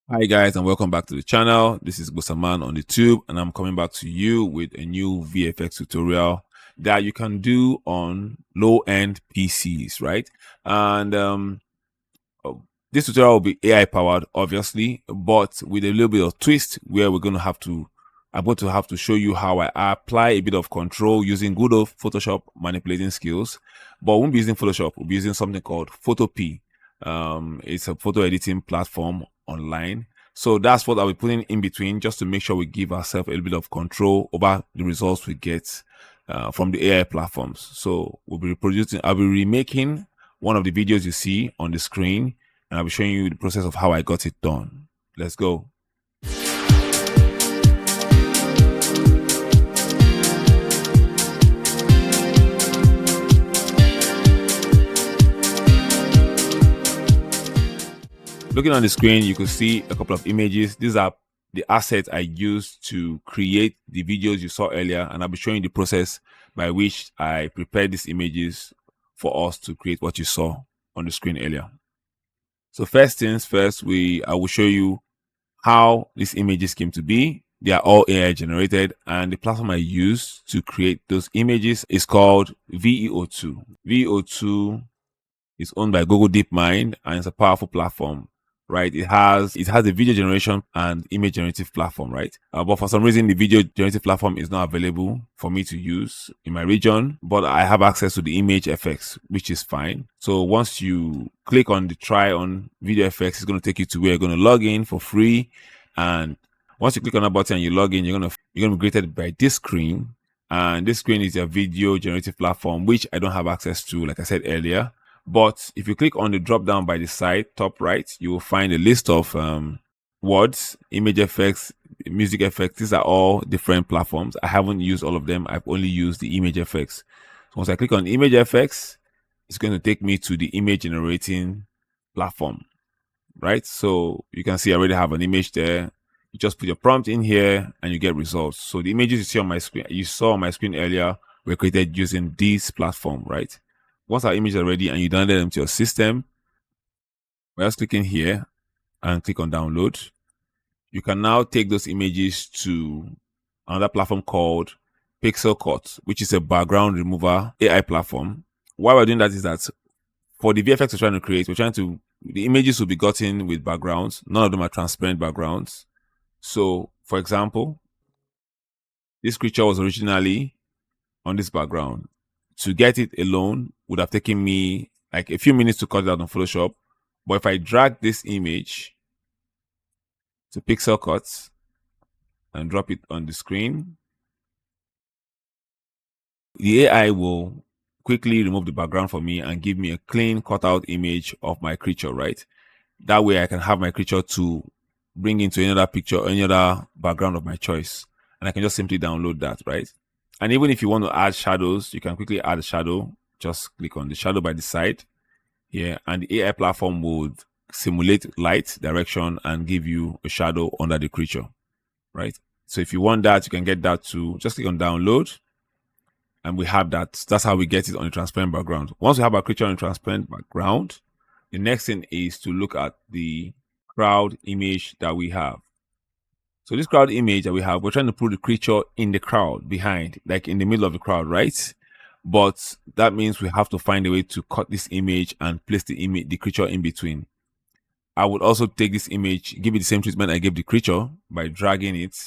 Hi guys, and welcome back to the channel. This is Bosaman on the tube, and I'm coming back to you with a new VFX tutorial that you can do on low-end PCs, right? And oh, this tutorial will be AI powered, obviously, but with a little bit of twist where I'm going to have to show you how I apply a bit of control using good old Photoshop manipulating skills. But we won't be using Photoshop. We'll be using something called Photopea. It's a photo editing platform online. So that's what I'll be putting in between just to make sure we give ourselves a little bit of control over the results we get from the AI platforms. So I'll be remaking one of the videos you see on the screen, and I'll be showing you the process of how I got it done. Let's go. Looking on the screen, you can see a couple of images. These are the assets I used to create the videos you saw earlier, and I'll be showing the process by which I prepared these images for us to create what you saw on the screen earlier. So first things first, I will show you how these images came to be. They are all AI generated, and the platform I use to create those images is called VEO2. VEO2 is owned by Google DeepMind, and it's a powerful platform, right? It has a video generation and image generative platform, right? But for some reason, the video generative platform is not available for me to use in my region, but I have access to the image FX, which is fine. So once you click on the try on video FX, it's going to take you to where you're going to log in for free. And once you click on that button and you log in, you're going to be greeted by this screen. And this screen is your video generative platform, which I don't have access to, like I said earlier. But if you click on the drop down by the side, top right, you will find a list of words, image effects, music effects. These are all different platforms. I haven't used all of them. I've only used the image effects. So once I click on image effects, it's going to take me to the image generating platform, right? So you can see I already have an image there. You just put your prompt in here and you get results. So the images you saw on my screen earlier, were created using this platform, right? Once our images are ready and you download them to your system, we're just clicking here and click on download. You can now take those images to another platform called Pixelcut, which is a background remover AI platform. Why we're doing that is that for the VFX we're trying to create, the images will be gotten with backgrounds. None of them are transparent backgrounds. So, for example, this creature was originally on this background. To get it alone would have taken me like a few minutes to cut it out on Photoshop. But if I drag this image to Pixelcut and drop it on the screen, the AI will quickly remove the background for me and give me a clean cutout image of my creature, right? That way I can have my creature to bring into another picture, any other background of my choice. And I can just simply download that, right? And even if you want to add shadows, you can quickly add a shadow. Just click on the shadow by the side here, and the AI platform would simulate light direction and give you a shadow under the creature, right? So if you want that, you can get that too. Just click on download, and we have that. That's how we get it on a transparent background. Once we have our creature on a transparent background, the next thing is to look at the crowd image that we have. So this crowd image that we have, we're trying to put the creature in the crowd behind, like in the middle of the crowd, right? But that means we have to find a way to cut this image and place the creature in between. I would also take this image, give it the same treatment I gave the creature by dragging it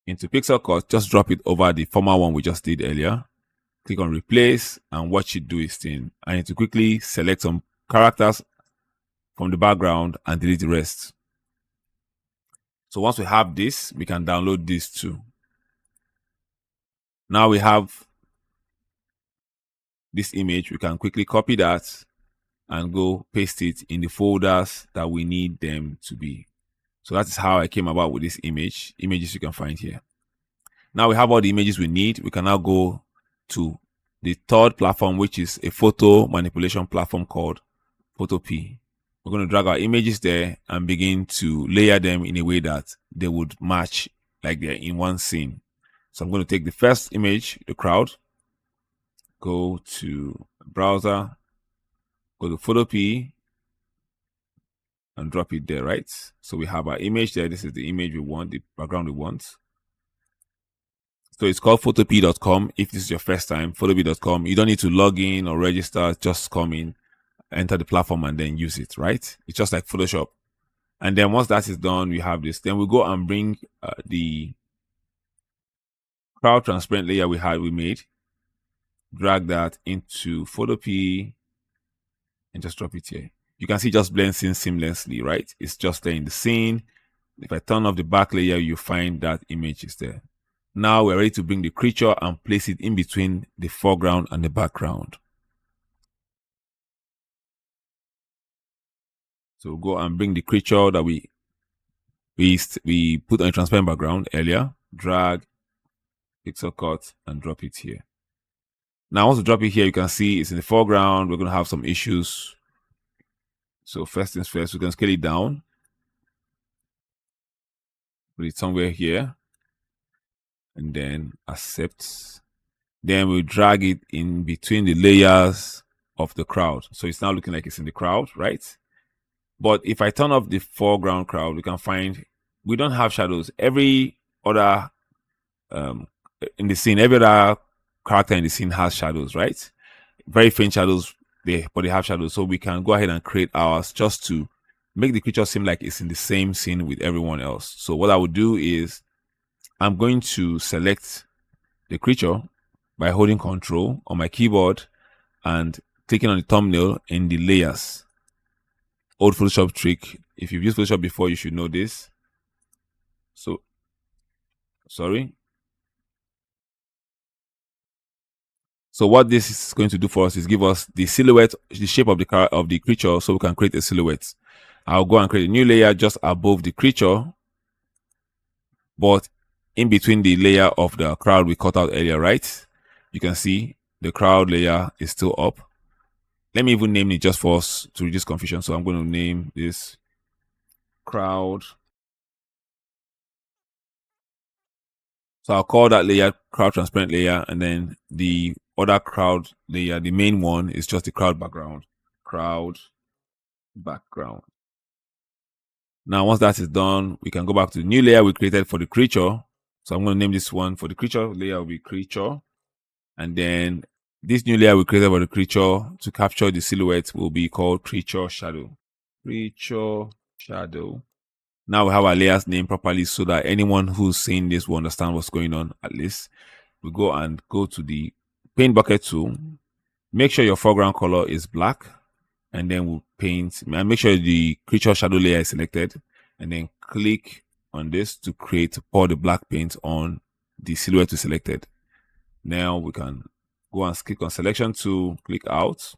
into Pixelcut. Just drop it over the former one we just did earlier. Click on replace and watch it do its thing. I need to quickly select some characters from the background and delete the rest. So once we have this, we can download this too. Now we have this image. We can quickly copy that and go paste it in the folders that we need them to be. So that is how I came about with this images you can find here. Now we have all the images we need. We can now go to the third platform, which is a photo manipulation platform called Photopea. We're going to drag our images there and begin to layer them in a way that they would match like they're in one scene. So I'm going to take the first image, the crowd, go to browser, Go to Photopea and drop it there, right? So we have our image there. This is the image we want, the background we want. So it's called photopea.com. If this is your first time, photopea.com. You don't need to log in or register. Just come in, enter the platform, and then use it, right? It's just like Photoshop. And then once that is done, we have this. Then we go and bring the crowd transparent layer we made, drag that into Photopea, and just drop it here. You can see it just blends in seamlessly, right? It's just there in the scene. If I turn off the back layer, you find that image is there. Now we're ready to bring the creature and place it in between the foreground and the background. So we'll go and bring the creature that we put on a transparent background earlier, drag, Pixelcut, and drop it here. Now once we drop it here, you can see it's in the foreground. We're going to have some issues. So first things first, we can scale it down. Put it somewhere here. And then accept. Then we drag it in between the layers of the crowd. So it's now looking like it's in the crowd, right? But if I turn off the foreground crowd, we can find we don't have shadows. Every other in the scene, every other character in the scene has shadows, right? Very faint shadows, but they have shadows. So we can go ahead and create ours just to make the creature seem like it's in the same scene with everyone else. So what I would do is I'm going to select the creature by holding Control on my keyboard and clicking on the thumbnail in the layers. Old Photoshop trick. If you've used Photoshop before, you should know this. So, sorry. So what this is going to do for us is give us the silhouette, the shape of the creature, so we can create a silhouette. I'll go and create a new layer just above the creature, but in between the layer of the crowd we cut out earlier, right? You can see the crowd layer is still up. Let me even name it just for us to reduce confusion. So I'm going to name this crowd. So I'll call that layer crowd transparent layer, and then the other crowd layer, the main one, is just the crowd background. Crowd background. Now, once that is done, we can go back to the new layer we created for the creature. So I'm going to name this one for the creature layer will be creature. And then this new layer we created for the creature to capture the silhouette will be called creature shadow. Creature shadow. Now we have our layers named properly so that anyone who's seeing this will understand what's going on at least. We go to the paint bucket tool. Make sure your foreground color is black. And then we'll paint and make sure the creature shadow layer is selected. And then click on this to pour the black paint on the silhouette we selected. Now we can go and click on selection tool, click out.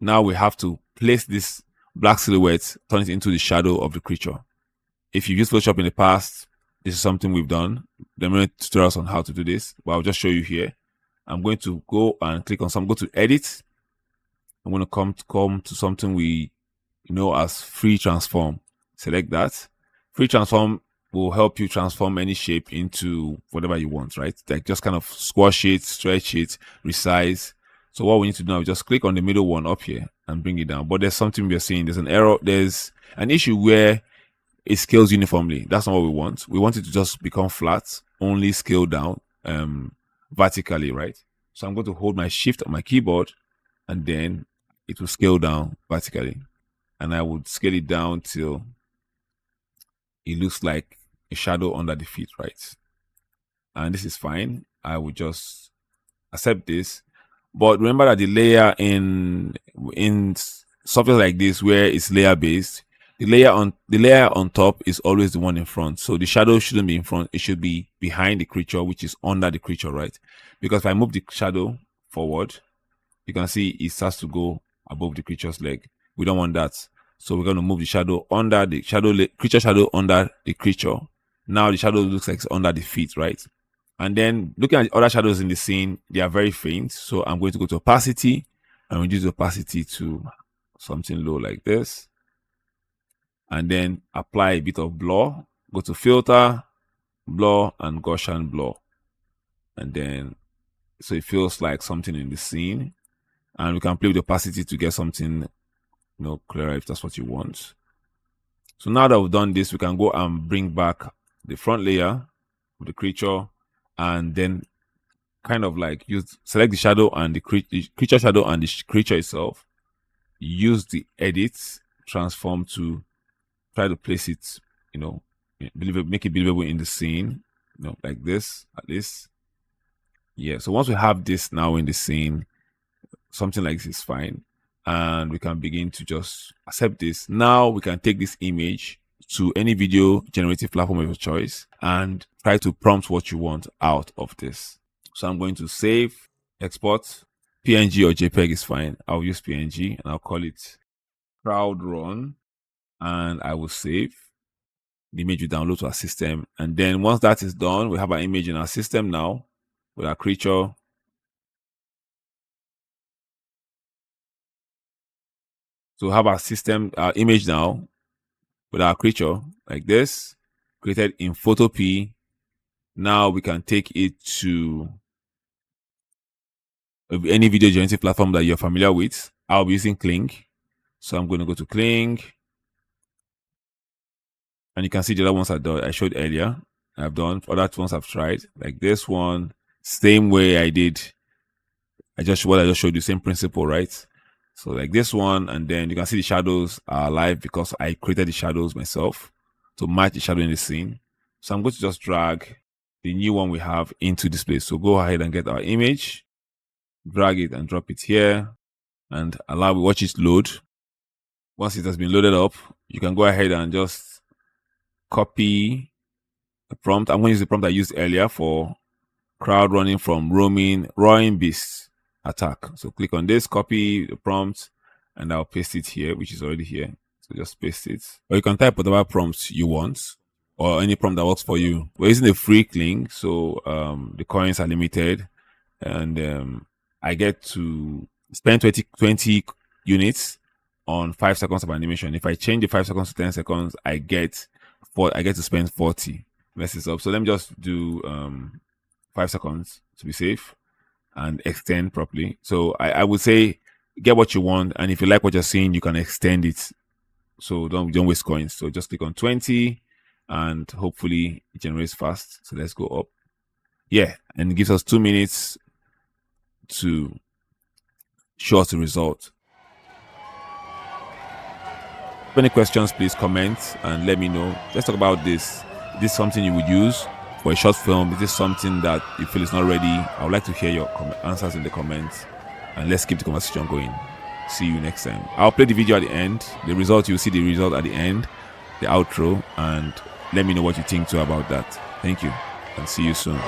Now we have to place this black silhouette, turn it into the shadow of the creature. If you've used Photoshop in the past, this is something we've done. There are many tutorials on how to do this, but I'll just show you here. I'm going to go and click on go to edit. I'm going to come to something we know as free transform. Select that. Free transform will help you transform any shape into whatever you want, right? Like just kind of squash it, stretch it, resize. So what we need to do now is just click on the middle one up here and bring it down. But there's something we're seeing. There's an error. There's an issue where it scales uniformly. That's not what we want. We want it to just become flat, only scale down vertically, right? So I'm going to hold my shift on my keyboard and then it will scale down vertically. And I would scale it down till it looks like a shadow under the feet, right? And this is fine. I would just accept this. But remember that the layer in software like this, where it's layer based, the layer on top is always the one in front. So the shadow shouldn't be in front. It should be behind the creature, which is under the creature, right? Because if I move the shadow forward, you can see it starts to go above the creature's leg. We don't want that. So we're going to move the shadow under the creature shadow under the creature. Now the shadow looks like it's under the feet, right? And then looking at the other shadows in the scene, they are very faint. So I'm going to go to opacity and reduce the opacity to something low like this. And then apply a bit of blur. Go to filter, blur, and Gaussian blur. And then so it feels like something in the scene. And we can play with opacity to get something clearer if that's what you want. So now that we've done this, we can go and bring back the front layer with the creature, and then kind of like select the shadow and the creature shadow and the creature itself. Use the edit transform to try to place it, make it believable in the scene, like this at least. Yeah. So once we have this now in the scene, something like this is fine, and we can begin to just accept this. Now we can take this image to any video generative platform of your choice and try to prompt what you want out of this. So I'm going to save, export. PNG or JPEG is fine. I'll use PNG and I'll call it crowd run, and I will save. The image will download to our system, and then once that is done, we have our image in our system now with our creature. So we have our system, our image now with our creature like this, created in Photopea. Now we can take it to any video generative platform that you're familiar with. I'll be using Clink. So I'm going to go to Clink. And you can see the other ones I showed earlier. I've done other ones I've tried, like this one, same way I did. I just showed you, same principle, right? So like this one, and then you can see the shadows are alive because I created the shadows myself to match the shadow in the scene. So I'm going to just drag the new one we have into this place. So go ahead and get our image, drag it and drop it here, and watch it load. Once it has been loaded up, you can go ahead and just copy the prompt. I'm going to use the prompt I used earlier for crowd running from roaring beast attack. So click on this, copy the prompt, and I'll paste it here, which is already here. So just paste it. Or you can type whatever prompt you want, or any prompt that works for you. We're using a free Clink, so the coins are limited, and I get to spend 20 units on 5 seconds of animation. If I change the 5 seconds to 10 seconds, I get to spend 40. Mess this up. So let me just do 5 seconds to be safe and extend properly. So I would say get what you want, and if you like what you're seeing, you can extend it. So don't waste coins. So just click on 20, and hopefully it generates fast. So let's go up. Yeah, and it gives us 2 minutes to show us the result. If any questions, please comment and let me know. Let's talk about this. Is this something you would use for a short film? Is this something that you feel is not ready? I would like to hear your answers in the comments, and let's keep the conversation going. See you next time. I'll play the video at the end. You'll see the result at the end, the outro, and let me know what you think too about that. Thank you, and see you soon.